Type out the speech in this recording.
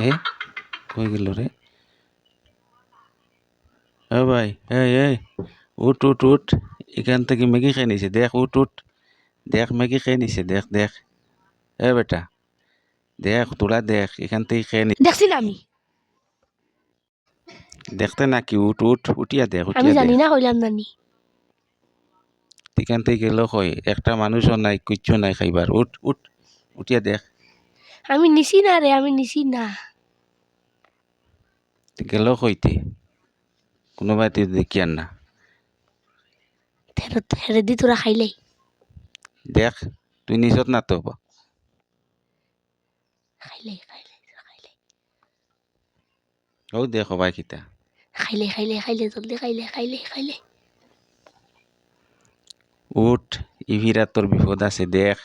হে কই গেল রে ও ভাই এই এই উঠ উঠ উঠ এখান থেকে ম্যাগি খেয়ে নিছে দেখ উঠ উঠ দেখ ম্যাগি খেয়ে নিছে দেখ দেখ এ বেটা দেখ তোরা দেখ এখান থেকে খেয়ে নি দেখছি না আমি দেখতে নাকি উঠ উঠ উঠিয়া দেখ আমি উঠিয়া জানি দেখ না হইলাম জানি এখান থেকে গেল কই একটা মানুষও নাই কিচ্ছু নাই খাইবার উঠ উঠ উঠিয়া দেখ আমি নিছি না রে আমি নিছি না গেল কইতে কোনোবাই তুই দেখি আর না হেরে দি তোরা খাইলাই দেখ তুই নিজত না তো খাইলাই খাইলাই খাইলাই ও দেখ ভাই কিতা খাইলাই খাইলাই খাইলাই জলদি খাইলাই খাইলাই খাইলাই উঠ ইভিরা তোর বিপদ আছে দেখ